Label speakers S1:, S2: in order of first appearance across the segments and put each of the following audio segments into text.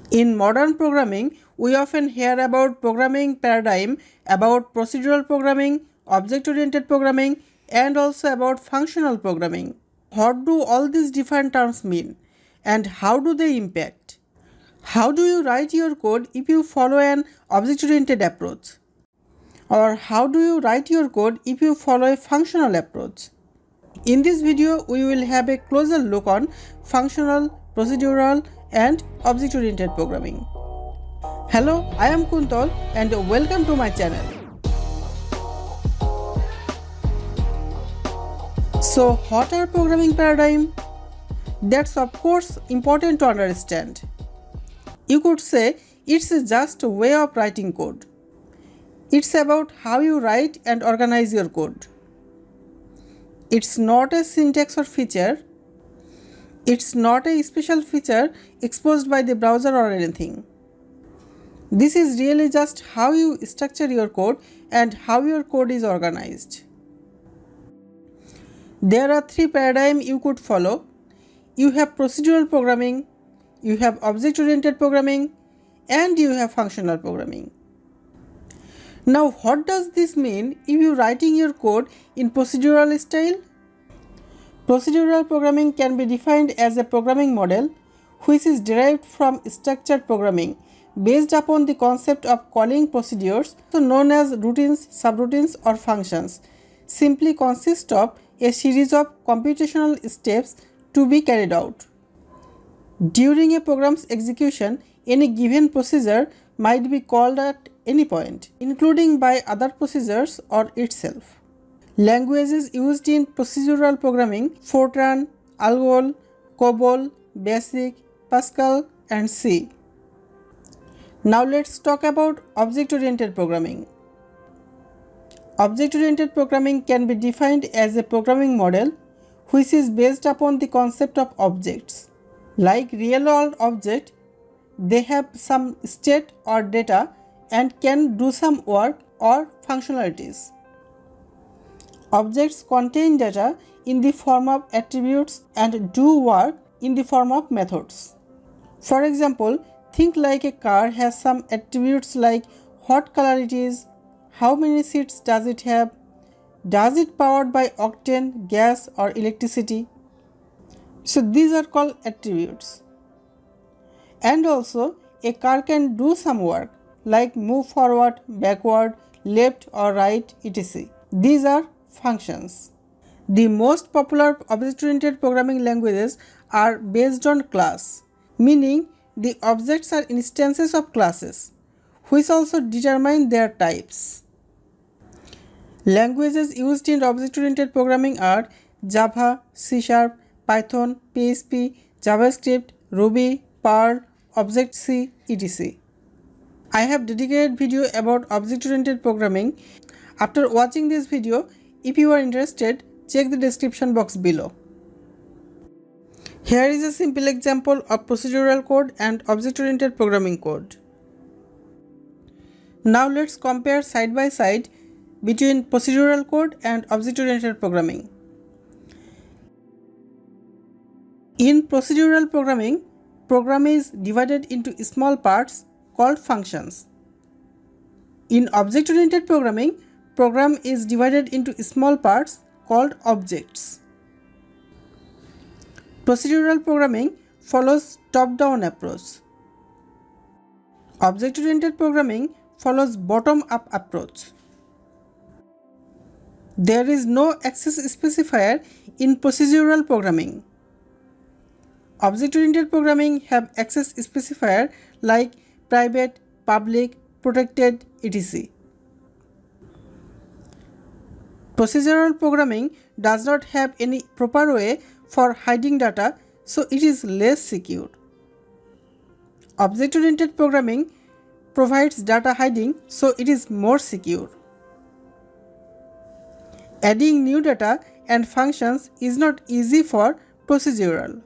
S1: In modern programming, we often hear about programming paradigm, about procedural programming, object-oriented programming, and also about functional programming. What do all these different terms mean and how do they impact? How do you write your code if you follow an object-oriented approach? Or how do you write your code if you follow a functional approach? In this video, we will have a closer look on functional, procedural, and object-oriented programming. Hello, I am Kuntol and welcome to my channel. So, what are programming paradigm? That's of course important to understand. You could say it's just a way of writing code. It's about how you write and organize your code. It's not a syntax or feature. It's not a special feature exposed by the browser or anything. This is really just how you structure your code and how your code is organized. There are three paradigms you could follow. You have procedural programming, you have object-oriented programming, and you have functional programming. Now, what does this mean if you are writing your code in procedural style? Procedural programming can be defined as a programming model which is derived from structured programming based upon the concept of calling procedures, also known as routines, subroutines, or functions. Simply consists of a series of computational steps to be carried out. During a program's execution, any given procedure might be called at any point, including by other procedures or itself. Languages used in procedural programming: Fortran, Algol, COBOL, BASIC, Pascal, and C. Now let's talk about object-oriented programming. Object-oriented programming can be defined as a programming model which is based upon the concept of objects. Like real-world objects, they have some state or data and can do some work or functionalities. Objects contain data in the form of attributes and do work in the form of methods. For example, think like a car has some attributes like what color it is, how many seats does it have, does it powered by octane, gas, or electricity. So these are called attributes. And also a car can do some work like move forward, backward, left or right, etc. These are functions. The most popular object-oriented programming languages are based on class, meaning the objects are instances of classes, which also determine their types. Languages used in object-oriented programming are Java, C#, Python, PHP, JavaScript, Ruby, Perl, Object-C, etc. I have dedicated video about object-oriented programming. After watching this video, if you are interested, check the description box below. Here is a simple example of procedural code and object-oriented programming code. Now let's compare side by side between procedural code and object-oriented programming. In procedural programming, program is divided into small parts called functions. In object-oriented programming, program is divided into small parts called objects. Procedural programming follows top-down approach. Object-oriented programming follows bottom-up approach. There is no access specifier in procedural programming. Object-oriented programming have access specifier like private, public, protected, etc. Procedural programming does not have any proper way for hiding data, so it is less secure. Object-oriented programming provides data hiding, so it is more secure. Adding new data and functions is not easy for procedural.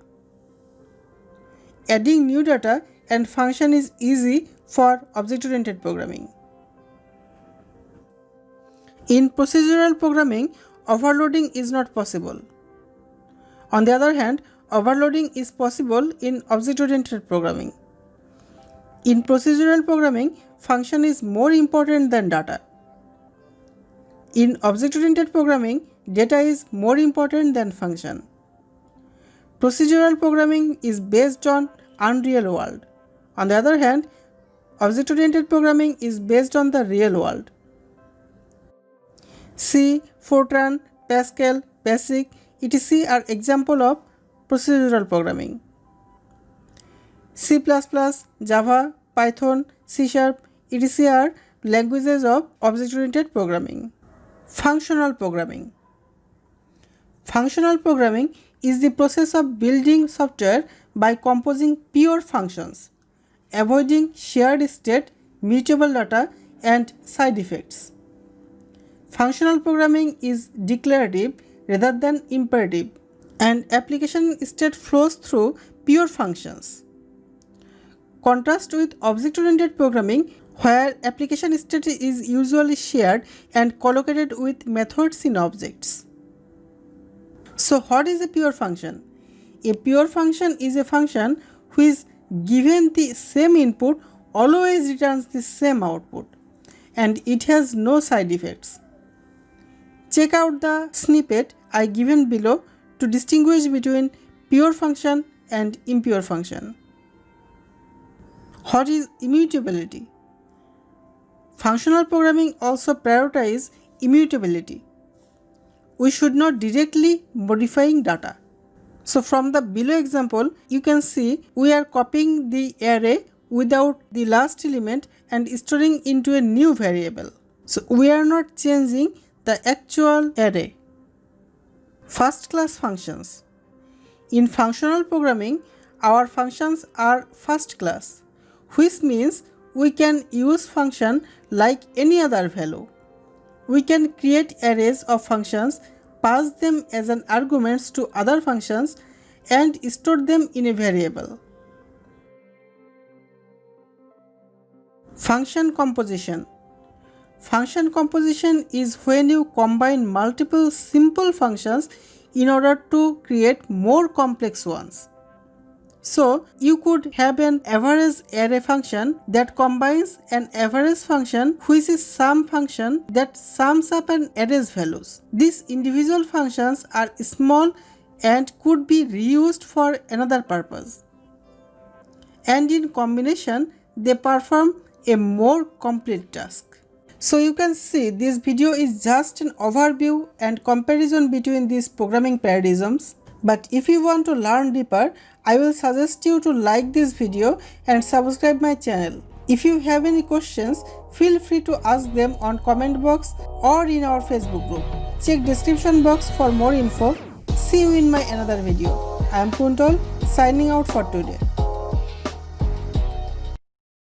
S1: Adding new data and function is easy for object-oriented programming. In procedural programming, overloading is not possible. On the other hand, overloading is possible in object-oriented programming. In procedural programming, function is more important than data. In object-oriented programming, data is more important than function. Procedural programming is based on unreal world. On the other hand, object-oriented programming is based on the real world. C, Fortran, Pascal, BASIC, etc. are examples of procedural programming. C++, Java, Python, C#, etc. are languages of object-oriented programming. Functional programming. Functional programming is the process of building software by composing pure functions, avoiding shared state, mutable data, and side effects. Functional programming is declarative rather than imperative, and application state flows through pure functions. Contrast with object-oriented programming, where application state is usually shared and collocated with methods in objects. So what is a pure function? A pure function is a function which, given the same input, always returns the same output, and it has no side effects. Check out the snippet I given below to distinguish between pure function and impure function. What is immutability? Functional programming also prioritizes immutability. We should not directly modifying data. So from the below example, you can see we are copying the array without the last element and storing into a new variable. So we are not changing the actual array. First-class functions. In functional programming, our functions are first class, which means we can use function like any other value. We can create arrays of functions, pass them as an arguments to other functions, and store them in a variable. Function composition. Function composition is when you combine multiple simple functions in order to create more complex ones. So you could have an average array function that combines an average function which is sum function that sums up an array's values. These individual functions are small and could be reused for another purpose. And in combination, they perform a more complete task. So you can see this video is just an overview and comparison between these programming paradigms. But if you want to learn deeper, I will suggest you to like this video and subscribe my channel. If you have any questions, feel free to ask them on comment box or in our Facebook group. Check description box for more info. See you in my another video. I am Kuntal signing out for today.